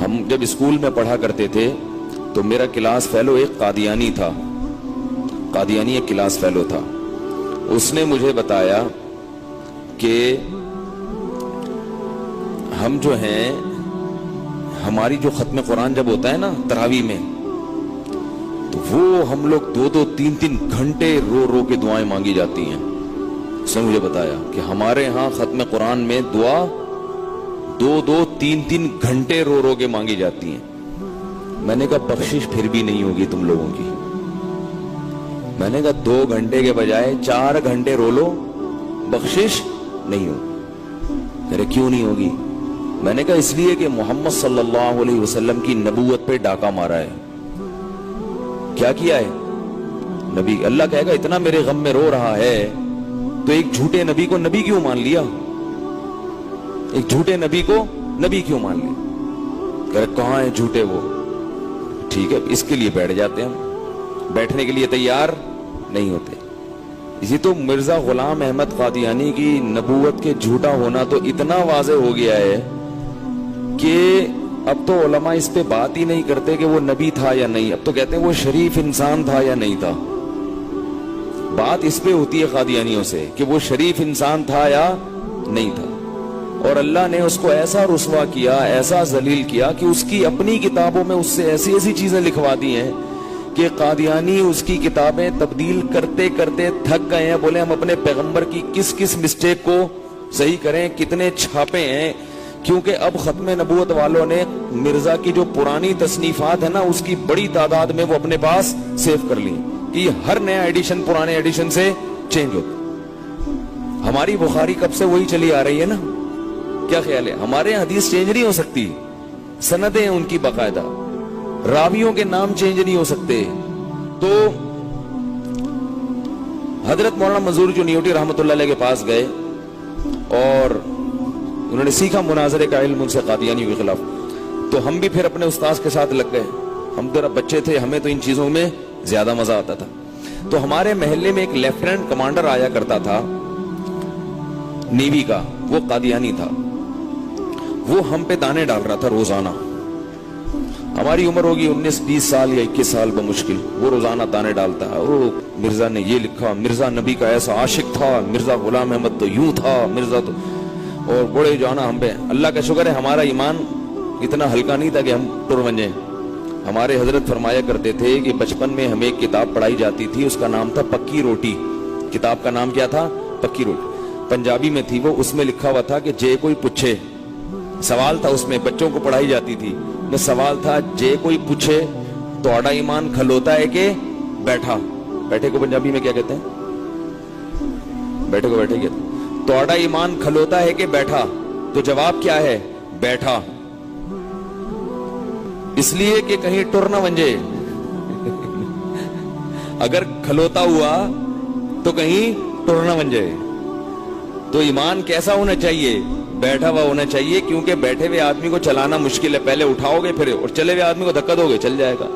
ہم جب اسکول میں پڑھا کرتے تھے تو میرا کلاس فیلو ایک قادیانی تھا، قادیانی ایک کلاس فیلو تھا. اس نے مجھے بتایا کہ ہم جو ہیں، ہماری جو ختم قرآن جب ہوتا ہے نا تراویح میں، تو وہ ہم لوگ 2-3 گھنٹے رو رو کے دعائیں مانگی جاتی ہیں. اس نے مجھے بتایا کہ ہمارے ہاں ختم قرآن میں دعا 2-3 گھنٹے رو رو کے مانگی جاتی ہیں. میں نے کہا بخشش پھر بھی نہیں ہوگی تم لوگوں کی. میں نے کہا 2 گھنٹے کے بجائے 4 گھنٹے رو لو، بخشش نہیں ہوگی. کہہ رہے کیوں نہیں ہوگی؟ میں نے کہا اس لیے کہ محمد صلی اللہ علیہ وسلم کی نبوت پہ ڈاکہ مارا ہے. کیا کیا ہے؟ نبی. اللہ کہے گا اتنا میرے غم میں رو رہا ہے تو ایک جھوٹے نبی کو نبی کیوں مان لیا؟ ایک جھوٹے نبی کو نبی کیوں مان لیا؟ کہہ رہے کہاں ہیں جھوٹے وہ؟ ٹھیک ہے، اس کے لیے بیٹھ جاتے ہیں، ہم بیٹھنے کے لیے تیار نہیں ہوتے. اسی تو مرزا غلام احمد قادیانی کی نبوت کے جھوٹا ہونا تو اتنا واضح ہو گیا ہے کہ اب تو علماء اس پہ بات ہی نہیں کرتے کہ وہ نبی تھا یا نہیں. اب تو کہتے ہیں وہ شریف انسان تھا یا نہیں تھا. بات اس پہ ہوتی ہے قادیانیوں سے کہ وہ شریف انسان تھا یا نہیں تھا. اور اللہ نے اس کو ایسا رسوا کیا، ایسا ذلیل کیا کہ اس کی اپنی کتابوں میں اس سے ایسی ایسی چیزیں لکھوا دی ہیں کہ قادیانی اس کی کتابیں تبدیل کرتے کرتے تھک گئے ہیں. بولے ہم اپنے پیغمبر کی کس کس مسٹیک کو صحیح کریں، کتنے چھاپے ہیں. کیونکہ اب ختم نبوت والوں نے مرزا کی جو پرانی تصنیفات ہیں نا، اس کی بڑی تعداد میں وہ اپنے پاس سیو کر لی کہ ہر نیا ایڈیشن پرانے ایڈیشن سے چینج ہوتا. ہماری بخاری کب سے وہی چلی آ رہی ہے نا. کیا خیال ہے؟ ہمارے حدیث چینج نہیں ہو سکتی، سندیں ان کی باقاعدہ، راویوں کے نام چینج نہیں ہو سکتے. تو حضرت مولانا منظور چنیوٹی رحمۃ اللہ علیہ کے پاس گئے اور انہوں نے سیکھا مناظرے کا علم ان سے قادیانیوں کے خلاف. تو ہم بھی پھر اپنے استاذ کے ساتھ لگ گئے. ہم ذرا بچے تھے، ہمیں تو ان چیزوں میں زیادہ مزہ آتا تھا. تو ہمارے محلے میں ایک لیفٹیننٹ کمانڈر آیا کرتا تھا نیوی کا، وہ قادیانی تھا. وہ ہم پہ دانے ڈال رہا تھا روزانہ. ہماری عمر ہوگی 19-20 سال یا 21 سال بمشکل. وہ روزانہ دانے ڈالتا ہے، او مرزا نے یہ لکھا، مرزا نبی کا ایسا عاشق تھا، مرزا غلام احمد تو یوں تھا، مرزا تو. اور بڑے جانا ہم پہ. اللہ کا شکر ہے ہمارا ایمان اتنا ہلکا نہیں تھا کہ ہم ٹر بن جائیں. ہمارے حضرت فرمایا کرتے تھے کہ بچپن میں ہمیں ایک کتاب پڑھائی جاتی تھی، اس کا نام تھا پکی روٹی. کتاب کا نام کیا تھا؟ پکی روٹی. پنجابی میں تھی وہ. اس میں لکھا ہوا تھا کہ جے کوئی پوچھے، سوال تھا اس میں، بچوں کو پڑھائی جاتی تھی. میں سوال تھا جے کوئی پوچھے تو آڈا ایمان کھلوتا ہے کہ بیٹھا. بیٹھے کو پنجابی میں کیا کہتے ہیں؟ بیٹھے کو بیٹھے کہتے ہیں. تو آڈا ایمان کھلوتا ہے کہ بیٹھا. تو جواب کیا ہے؟ بیٹھا. اس لیے کہ کہیں ٹر نہ بن جائے. اگر کھلوتا ہوا تو کہیں ٹر نہ بن جائے. تو ایمان کیسا ہونا چاہیے؟ بیٹھا ہوا ہونا چاہیے. کیونکہ بیٹھے ہوئے آدمی کو چلانا مشکل ہے، پہلے اٹھاؤ گے پھر، اور چلے ہوئے آدمی کو دھکا دو گے چل جائے گا.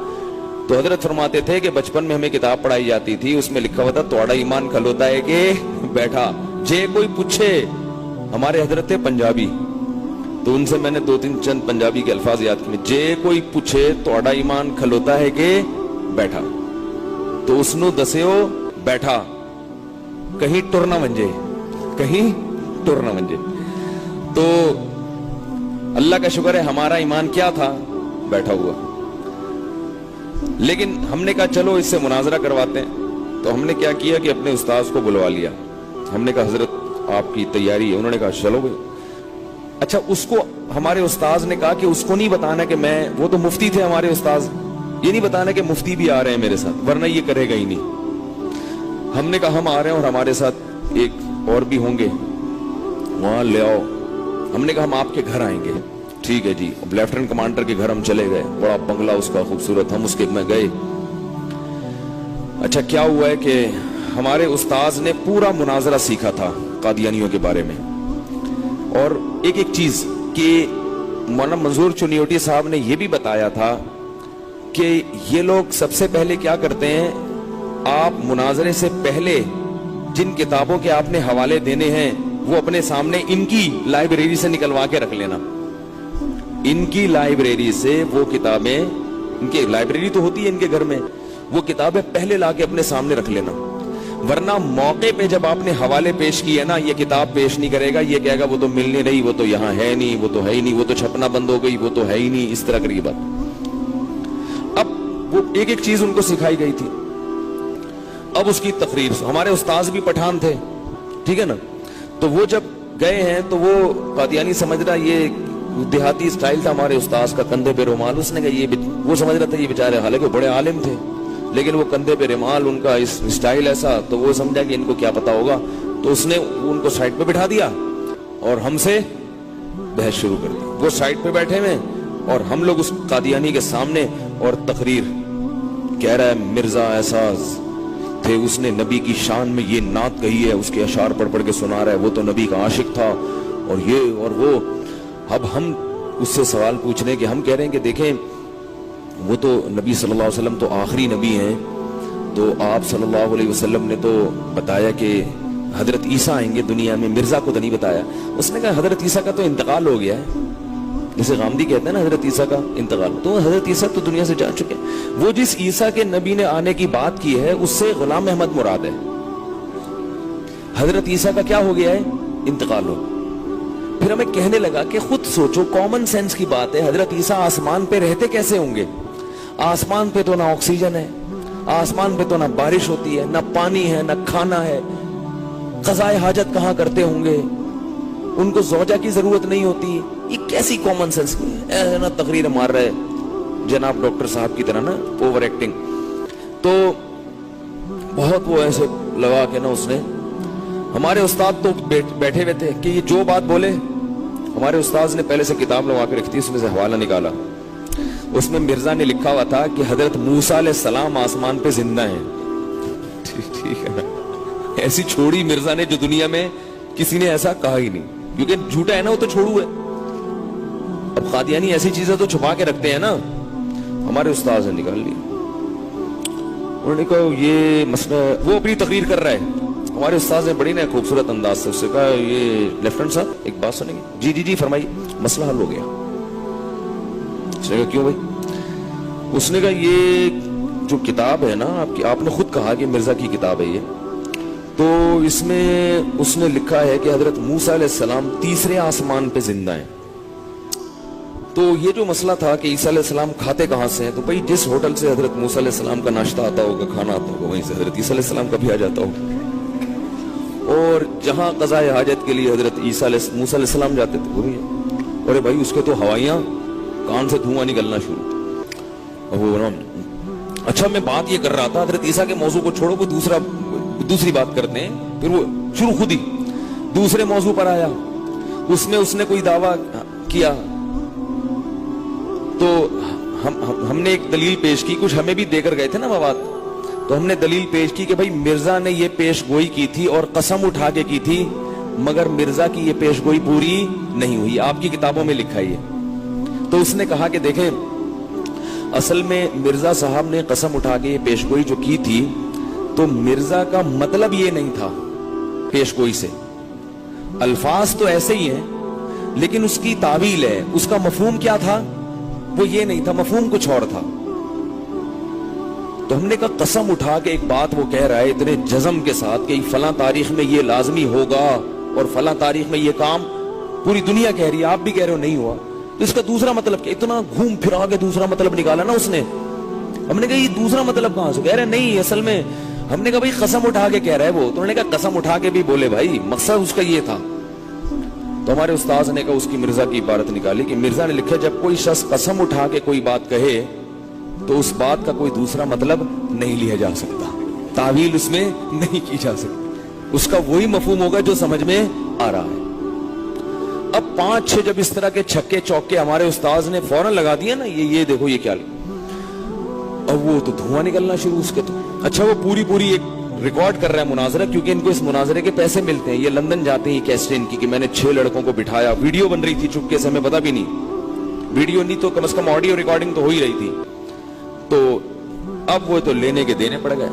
تو حضرت فرماتے تھے کہ بچپن میں ہمیں کتاب پڑھائی جاتی تھی، اس میں لکھا ہوا تھا توڑا ایمان کھلوتا ہے کہ بیٹھا. جے کوئی پوچھے. ہمارے حضرت تھے پنجابی، تو ان سے میں نے 2-3 چند پنجابی کے الفاظ یاد کیے. جے کوئی پوچھے توڑا ایمان کھلوتا ہے کہ بیٹھا. تو اس نو دسیو بیٹھا، کہیں ٹر نہ بن جائے، کہیں ٹر نہ بن جائے. تو اللہ کا شکر ہے ہمارا ایمان کیا تھا؟ بیٹھا ہوا. لیکن ہم نے کہا چلو اس سے مناظرہ کرواتے ہیں. تو ہم نے کیا کیا کہ اپنے استاذ کو بلوا لیا. ہم نے کہا حضرت آپ کی تیاری ہے؟ انہوں نے کہا چلو بھائی. اچھا، اس کو ہمارے استاذ نے کہا کہ اس کو نہیں بتانا کہ میں، وہ تو مفتی تھے ہمارے استاذ، یہ نہیں بتانا کہ مفتی بھی آ رہے ہیں میرے ساتھ، ورنہ یہ کرے گا ہی نہیں. ہم نے کہا ہم آ رہے ہیں اور ہمارے ساتھ ایک اور بھی ہوں گے، وہاں لے آؤ. ہم نے کہا ہم آپ کے گھر آئیں گے. ٹھیک ہے جی. اب لیفٹیننٹ کمانڈر کے گھر ہم چلے گئے. بڑا بنگلہ اس کا خوبصورت. ہم اس کے میں گئے. اچھا، کیا ہوا ہے کہ ہمارے استاذ نے پورا مناظرہ سیکھا تھا قادیانیوں کے بارے میں. اور ایک ایک چیز کہ مولانا منظور چنیوٹی صاحب نے یہ بھی بتایا تھا کہ یہ لوگ سب سے پہلے کیا کرتے ہیں، آپ مناظرے سے پہلے جن کتابوں کے آپ نے حوالے دینے ہیں وہ اپنے سامنے ان کی لائبریری سے نکلوا کے رکھ لینا. ان کی لائبریری سے وہ کتابیں, ان کی لائبریری تو ہوتی ہے ان کے گھر میں, وہ کتابیں پہلے لا کے اپنے سامنے رکھ لینا, ورنہ موقع پہ جب آپ نے حوالے پیش کیے نا, یہ کتاب پیش نہیں کرے گا, یہ کہے گا وہ تو مل نہیں رہی, وہ تو یہاں ہے نہیں, وہ تو ہے ہی نہیں, وہ تو چھپنا بند ہو گئی, وہ تو ہے ہی نہیں, اس طرح کی بات. اب وہ ایک ایک چیز ان کو سکھائی گئی تھی. اب اس کی تقریر, ہمارے استاذ بھی پٹھان تھے, ٹھیک ہے نا, تو وہ جب گئے ہیں تو وہ قادیانی سمجھ رہا, یہ دیہاتی اسٹائل تھا ہمارے استاذ کا, کندھے پہ رومال, اس نے کہا یہ, وہ سمجھ رہا تھا یہ بیچارے, حالانکہ وہ بڑے عالم تھے, لیکن وہ کندھے پہ رومال, ان کا اسٹائل ایسا, تو وہ سمجھا کہ ان کو کیا پتا ہوگا, تو اس نے ان کو سائڈ پہ بٹھا دیا اور ہم سے بحث شروع کر دی. وہ سائڈ پہ بیٹھے ہوئے اور ہم لوگ اس قادیانی کے سامنے, اور تقریر کہہ رہا ہے مرزا احساس تھے, اس نے نبی کی شان میں یہ نعت کہی ہے, اس کے اشعار پڑھ پڑھ کے سنا رہا ہے, وہ تو نبی کا عاشق تھا, اور یہ اور وہ. اب ہم اس سے سوال پوچھ رہے ہیں کہ ہم کہہ رہے ہیں کہ دیکھیں وہ تو نبی صلی اللہ علیہ وسلم تو آخری نبی ہیں, تو آپ صلی اللہ علیہ وسلم نے تو بتایا کہ حضرت عیسیٰ آئیں گے دنیا میں, مرزا کو تو نہیں بتایا. اس نے کہا حضرت عیسیٰ کا تو انتقال ہو گیا ہے, جسے غامدی کہتے ہیں نا حضرت عیسیٰ کا انتقال, تو حضرت عیسیٰ تو دنیا سے جا چکے. وہ جس عیسیٰ کے نبی نے آنے کی بات کی ہے اس سے غلام احمد مراد ہے. حضرت عیسیٰ کا کیا ہو گیا ہے, انتقال ہو. پھر ہمیں کہنے لگا کہ خود سوچو, کامن سینس کی بات ہے, حضرت عیسیٰ آسمان پہ رہتے کیسے ہوں گے؟ آسمان پہ تو نہ آکسیجن ہے, آسمان پہ تو نہ بارش ہوتی ہے, نہ پانی ہے, نہ کھانا ہے, قضائے حاجت کہاں کرتے ہوں گے, ان کو زوجہ کی ضرورت نہیں ہوتی. یہ کیسی کامن سینس کی ہے نا, تقریر مار رہے جناب ڈاکٹر صاحب کی طرح نا, اوور ایکٹنگ. تو بہت وہ ایسے لگا کے نا, اس نے, ہمارے استاد تو بیٹھے ہوئے تھے کہ یہ جو بات بولے, ہمارے استاد نے پہلے سے کتاب لگا کے رکھی تھی, اس میں سے حوالہ نکالا, اس میں مرزا نے لکھا ہوا تھا کہ حضرت موسیٰ علیہ السلام آسمان پہ زندہ ہیں. ٹھیک ہے نا, ایسی چھوڑی مرزا نے جو دنیا میں کسی نے ایسا کہا ہی نہیں, کیونکہ جھوٹا ہے نا, وہ تو چھوڑو ہے. اب قادیانی ایسی چیزیں تو چھپا کے رکھتے ہیں نا, ہمارے استاد نے نکال لی. انہوں نے کہا یہ مسئلہ, وہ اپنی تقریر کر رہا ہے, ہمارے استاد نے بڑی نا خوبصورت انداز سے اس سے کہا یہ لیفٹنٹ صاحب ایک بات سنیں گے؟ جی فرمائیے. مسئلہ حل ہو گیا. اس نے کہا کیوں بھائی؟ اس نے کہا یہ جو کتاب ہے نا آپ نے خود کہا کہ مرزا کی کتاب ہے یہ, تو اس میں اس نے لکھا ہے کہ حضرت موسیٰ علیہ السلام تیسرے آسمان پہ زندہ ہیں. تو یہ جو مسئلہ تھا کہ عیسیٰ علیہ السلام کھاتے کہاں سے ہیں, تو بھائی جس ہوٹل سے حضرت موسیٰ علیہ السلام کا ناشتہ آتا ہوگا, کھانا آتا ہوگا, وہیں سے حضرت عیسیٰ علیہ السلام کا بھی آ جاتا ہوگا. اور جہاں قضائے حاجت کے لیے حضرت موسیٰ علیہ السلام جاتے تھے وہی ہے. اور بھائی اس کے تو ہوائیاں کان سے دھواں نکلنا شروع. اچھا میں بات یہ کر رہا تھا, حضرت عیسیٰ کے موضوع کو چھوڑو, کوئی دوسری بات کرتے ہیں. پھر وہ شروع خود ہی دوسرے موضوع پر آیا, اس میں اس نے کوئی دعویٰ کیا, تو ہم نے ایک دلیل پیش کی, کچھ ہمیں بھی دے کر گئے تھے نا مواد, تو ہم نے دلیل پیش کی کہ بھائی مرزا نے یہ پیش گوئی کی تھی اور قسم اٹھا کے کی تھی, مگر مرزا کی یہ پیش گوئی پوری نہیں ہوئی, آپ کی کتابوں میں لکھا ہے. تو اس نے کہا کہ دیکھیں اصل میں مرزا صاحب نے قسم اٹھا کے یہ پیش گوئی جو کی تھی, تو مرزا کا مطلب یہ نہیں تھا پیش گوئی سے, الفاظ تو ایسے ہی ہیں لیکن اس کی تعویل ہے, اس کا مفہوم کیا تھا وہ یہ نہیں تھا, مفہوم کچھ اور تھا. تو ہم نے کہا قسم اٹھا کے ایک بات وہ کہہ رہا ہے اتنے جزم کے ساتھ کہ فلاں تاریخ میں یہ لازمی ہوگا اور فلاں تاریخ میں یہ کام, پوری دنیا کہہ رہی ہے, آپ بھی کہہ رہے ہو نہیں ہوا, تو اس کا دوسرا مطلب کیا؟ اتنا گھوم پھرا کے دوسرا مطلب نکالا نا اس نے. ہم نے کہا یہ دوسرا مطلب کہاں سے؟ کہہ رہے نہیں اصل میں, ہم نے کہا بھائی قسم اٹھا کے کہہ رہا ہے وہ, تو انہوں نے کہا قسم اٹھا کے بھی بولے بھائی, مقصد اس کا یہ تھا. تو ہمارے استاذ نے کہا اس کی مرزا کی عبارت نکالی کہ مرزا نے لکھا جب کوئی شخص قسم اٹھا کے کوئی بات کہے تو اس بات کا کوئی دوسرا مطلب نہیں لیا جا سکتا, تعویل اس میں نہیں کی جا سکتی, اس کا وہی مفہوم ہوگا جو سمجھ میں آ رہا ہے. اب 5-6 جب اس طرح کے چھکے چوکے ہمارے استاذ نے فوراً لگا دیا نا, یہ دیکھو یہ کیا, اب وہ تو دھواں نکلنا شروع اس کے. تو اچھا وہ پوری ایک ریکارڈ کر رہا ہے مناظرہ, کیونکہ ان کو اس مناظرے کے پیسے ملتے ہیں, یہ لندن جاتے ہیں کیسٹ ان کی, کہ میں نے 6 لڑکوں کو بٹھایا, ویڈیو بن رہی تھی چپکے سے, ہمیں پتا بھی نہیں, ویڈیو نہیں تو کم از کم آڈیو ریکارڈنگ تو ہو ہی رہی تھی. تو اب وہ تو لینے کے دینے پڑ گئے.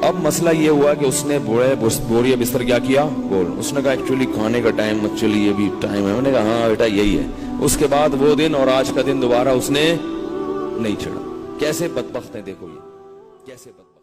اب مسئلہ یہ ہوا کہ اس نے بوریا بستر کیا کیا بول. اس نے کہا ایکچولی کھانے کا ٹائم ایکچولی یہ بھی ٹائم ہے. میں نے کہا ہاں بیٹا یہی ہے. اس کے بعد وہ دن اور آج کا دن دوبارہ اس نے نہیں چھڑا. کیسے بدبخت ہیں دیکھو یہ, کیسے بدبخت.